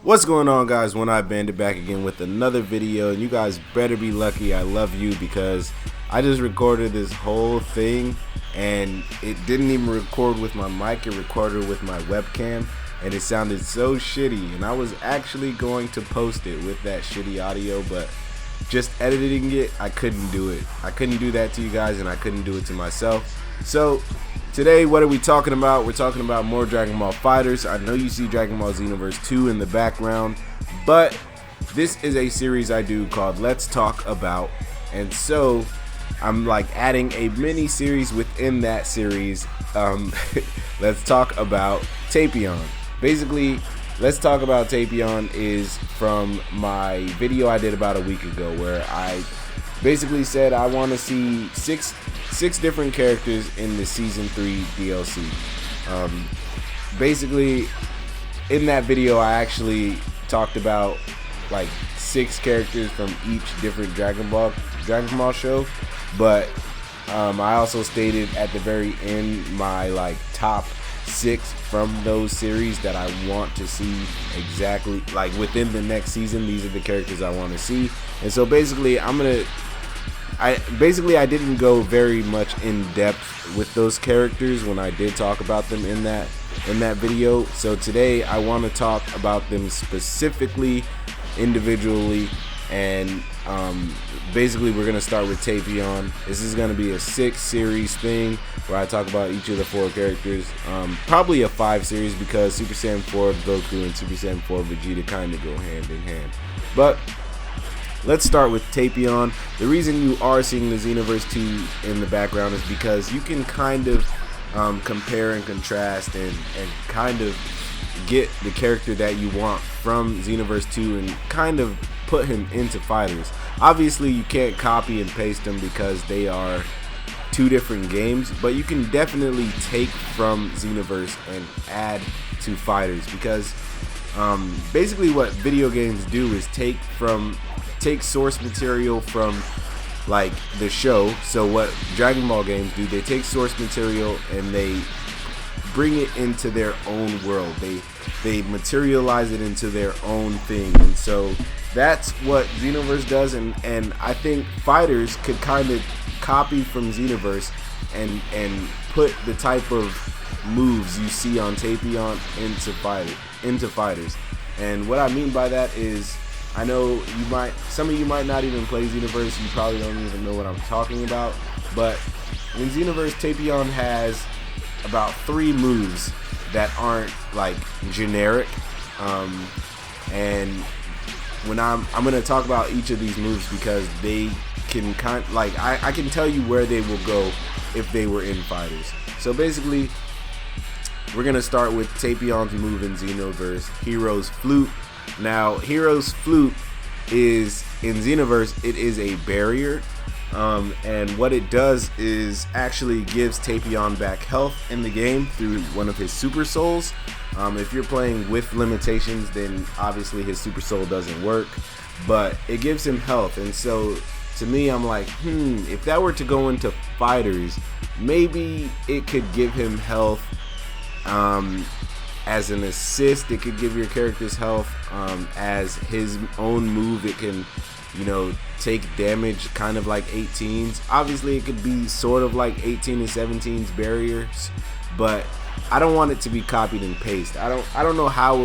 What's going on, guys? OneEyedBandit back again with another video, and you guys better be lucky I love you, because I just recorded this whole thing and it didn't even record with my mic. It recorded with my webcam and it sounded so shitty, and I was actually going to post it with that shitty audio, but just editing it, I couldn't do it. I couldn't do that to you guys, and I couldn't do it to myself. So today, what are we talking about? We're talking about more Dragon Ball FighterZ. I know you see Dragon Ball Xenoverse 2 in the background, but this is a series I do called Let's Talk About, and so I'm like adding a mini series within that series. Let's Talk About Tapion. Basically, Let's Talk About Tapion is from my video I did about a week ago, where I basically said I want to see six different characters in the Season 3 DLC. Basically, in that video, I actually talked about like 6 characters from each different Dragon Ball show, but I also stated at the very end my like top 6 from those series that I want to see exactly like within the next season. These are the characters I want to see, and so basically I didn't go very much in depth with those characters when I did talk about them in that video. So today I want to talk about them specifically, individually, and basically we're gonna start with Tapion. This is gonna be a 6 series thing where I talk about each of the 4 characters. Probably a 5 series, because Super Saiyan 4 Goku and Super Saiyan 4 Vegeta kind of go hand in hand. But let's start with Tapion. The reason you are seeing the Xenoverse 2 in the background is because you can kind of compare and contrast and kind of get the character that you want from Xenoverse 2 and kind of put him into FighterZ. Obviously, you can't copy and paste them because they are 2 different games, but you can definitely take from Xenoverse and add to FighterZ, because basically what video games do is take source material from like the show. So what Dragon Ball games do, they take source material and they bring it into their own world. They materialize it into their own thing, and so that's what Xenoverse does, and I think FighterZ could kind of copy from Xenoverse and put the type of moves you see on Tapion into FighterZ. And what I mean by that is, I know some of you might not even play Xenoverse, you probably don't even know what I'm talking about, but in Xenoverse, Tapion has about 3 moves that aren't like generic, and when I'm going to talk about each of these moves, because they can I can tell you where they will go if they were in FighterZ. So basically, we're going to start with Tapion's move in Xenoverse, Hero's Flute. Now, Hero's Flute is, in Xenoverse, it is a barrier, and what it does is actually gives Tapion back health in the game through one of his Super Souls. If you're playing with limitations, then obviously his Super Soul doesn't work, but it gives him health. And so to me, I'm like, if that were to go into FighterZ, maybe it could give him health as an assist. It could give your character's health as his own move. It can, take damage kind of like 18's. Obviously, it could be sort of like 18 and 17's barriers, but I don't want it to be copied and pasted. I don't know how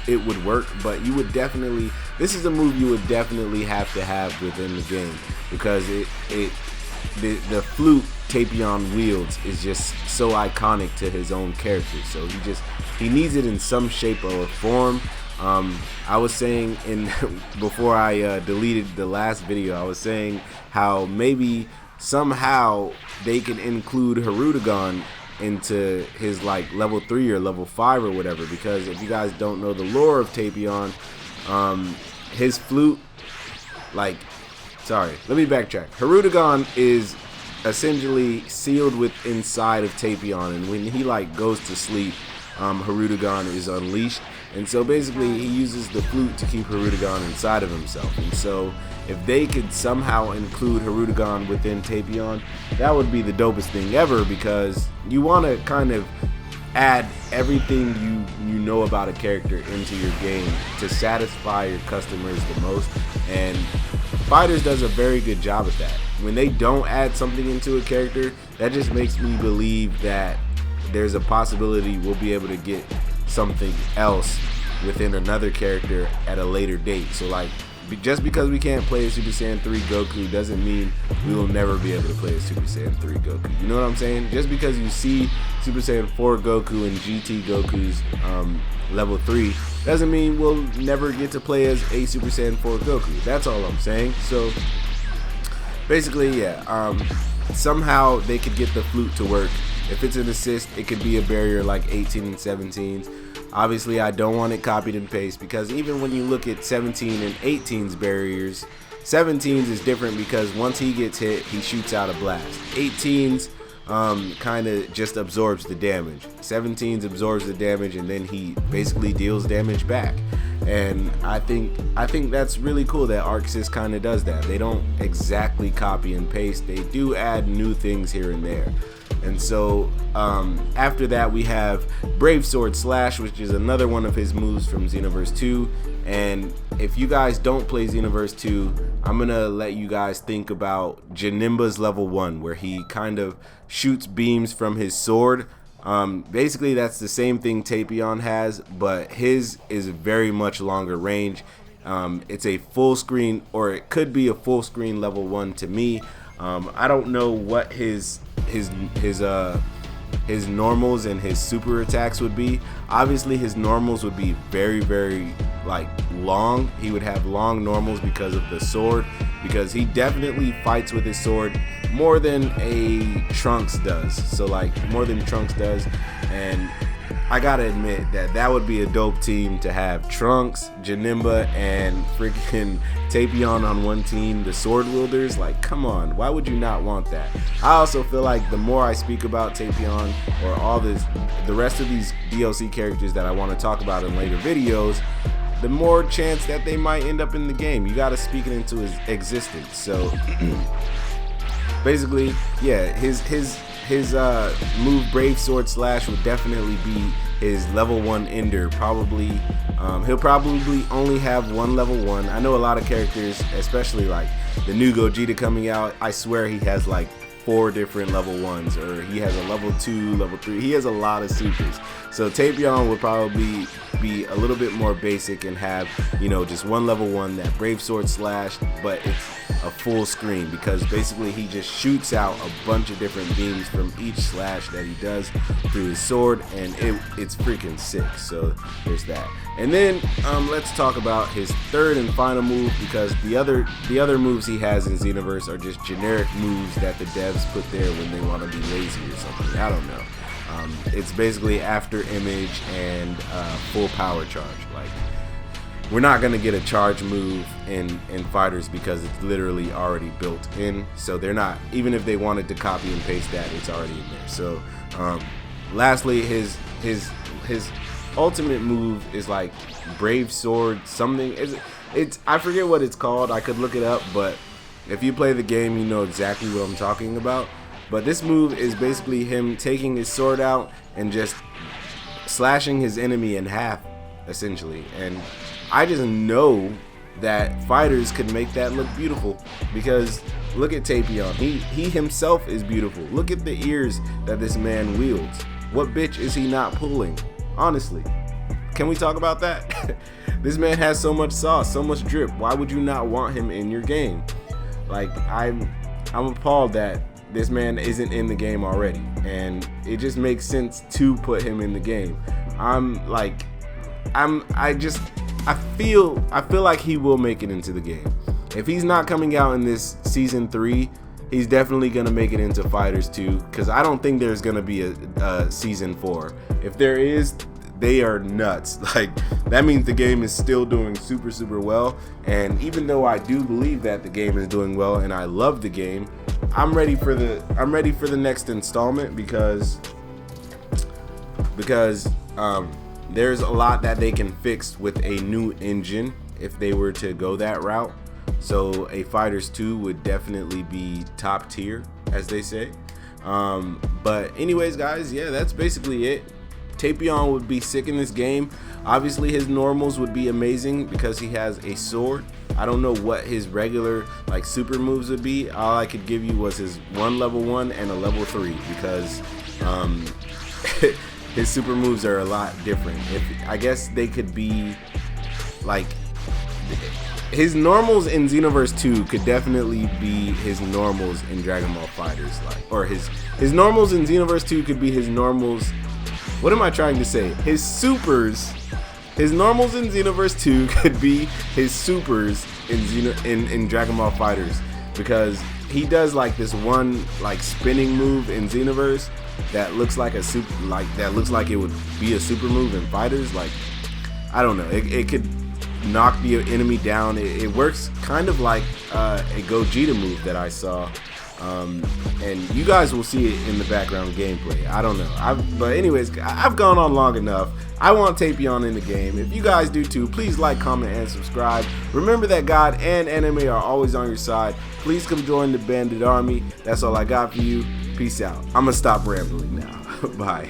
it would work, but you would definitely, this is a move you would definitely have to have within the game, because the flute Tapion wields is just so iconic to his own character. So he needs it in some shape or form. I was saying before I deleted the last video, I was saying how maybe somehow they can include Hirudegan into his like level 3 or level 5 or whatever, because if you guys don't know the lore of Tapion, his flute, let me backtrack. Hirudegan is essentially sealed inside of Tapion, and when he like goes to sleep, Hirudegan is unleashed, and so basically he uses the flute to keep Hirudegan inside of himself. And so if they could somehow include Hirudegan within Tapion, that would be the dopest thing ever, because you want to kind of add everything you know about a character into your game to satisfy your customers the most, and FighterZ does a very good job at that. When they don't add something into a character, that just makes me believe that there's a possibility we'll be able to get something else within another character at a later date. So like, just because we can't play a Super Saiyan 3 Goku doesn't mean we will never be able to play a Super Saiyan 3 Goku. You know what I'm saying? Just because you see Super Saiyan 4 Goku and GT Goku's level 3 doesn't mean we'll never get to play as a Super Saiyan 4 Goku. That's all I'm saying. So basically, yeah, somehow they could get the flute to work. If it's an assist, it could be a barrier like 18 and 17's. Obviously, I don't want it copied and pasted, because even when you look at 17 and 18's barriers, 17's is different because once he gets hit, he shoots out a blast. 18's kind of just absorbs the damage. 17's absorbs the damage and then he basically deals damage back. And I think that's really cool that ArcSys kind of does that. They don't exactly copy and paste. They do add new things here and there. And so after that we have Brave Sword Slash, which is another one of his moves from Xenoverse 2. And if you guys don't play Xenoverse 2, I'm gonna let you guys think about Janemba's level 1, where he kind of shoots beams from his sword. Basically that's the same thing Tapion has, but his is very much longer range. It's a full screen, or it could be a full screen level 1 to me. I don't know what his normals and his super attacks would be. Obviously his normals would be very like long. He would have long normals because of the sword, because he definitely fights with his sword more than a Trunks does. So like more than Trunks does. And I gotta admit that would be a dope team to have Trunks, Janemba, and freaking Tapion on one team, the sword wielders. Like, come on, why would you not want that? I also feel like the more I speak about Tapion, or all the rest of these DLC characters that I want to talk about in later videos, the more chance that they might end up in the game. You gotta speak it into his existence. So basically, yeah, his move Brave Sword Slash would definitely be his level 1 ender. Probably he'll probably only have one level 1. I know a lot of characters, especially like the new Gogeta coming out, I swear he has like 4 different level 1s, or he has a level 2, level 3. He has a lot of supers. So Tapion would probably be a little bit more basic and have, you know, just one level 1, that Brave Sword Slash, but it's a full screen, because basically he just shoots out a bunch of different beams from each slash that he does through his sword, and it's freaking sick. So there's that. And then let's talk about his third and final move, because the other moves he has in Xenoverse are just generic moves that the devs put there when they want to be lazy or something. I don't know. It's basically after image and full power charge. Like, we're not gonna get a charge move in FighterZ because it's literally already built in. So they're not, even if they wanted to copy and paste that, it's already in there. So lastly, his ultimate move is like Brave Sword something. It's I forget what it's called. I could look it up, but if you play the game, you know exactly what I'm talking about. But this move is basically him taking his sword out and just slashing his enemy in half, essentially. And I just know that FighterZ could make that look beautiful, because look at Tapion. He himself is beautiful. Look at the ears that this man wields. What bitch is he not pulling? Honestly, can we talk about that? This man has so much sauce, so much drip. Why would you not want him in your game? Like, I'm appalled that this man isn't in the game already, and it just makes sense to put him in the game. I feel like he will make it into the game. If he's not coming out in this season 3, he's definitely gonna make it into FighterZ 2, because I don't think there's gonna be a season 4. If there is, they are nuts. Like, that means the game is still doing super well. And even though I do believe that the game is doing well and I love the game, I'm ready for the next installment, because there's a lot that they can fix with a new engine if they were to go that route. So a FighterZ 2 would definitely be top tier, as they say. But anyways, guys, yeah, that's basically it. Tapion would be sick in this game. Obviously his normals would be amazing because he has a sword. I don't know what his regular like super moves would be. All I could give you was his one level 1 and a level 3 because his super moves are a lot different. I guess they could be like his normals in Xenoverse 2 could definitely be his normals in Dragon Ball FighterZ, like, or his normals in Xenoverse 2 could be his normals. What am I trying to say? His supers, his normals in Xenoverse 2 could be his supers in Dragon Ball FighterZ, because he does like this one like spinning move in Xenoverse that looks like a super, like that looks like it would be a super move in FighterZ. Like, I don't know, it could knock the enemy down. It works kind of like a Gogeta move that I saw. And you guys will see it in the background gameplay. I don't know. But anyways, I've gone on long enough. I want Tapion in the game. If you guys do too, please like, comment, and subscribe. Remember that God and anime are always on your side. Please come join the Bandit Army. That's all I got for you. Peace out. I'm gonna stop rambling now. Bye.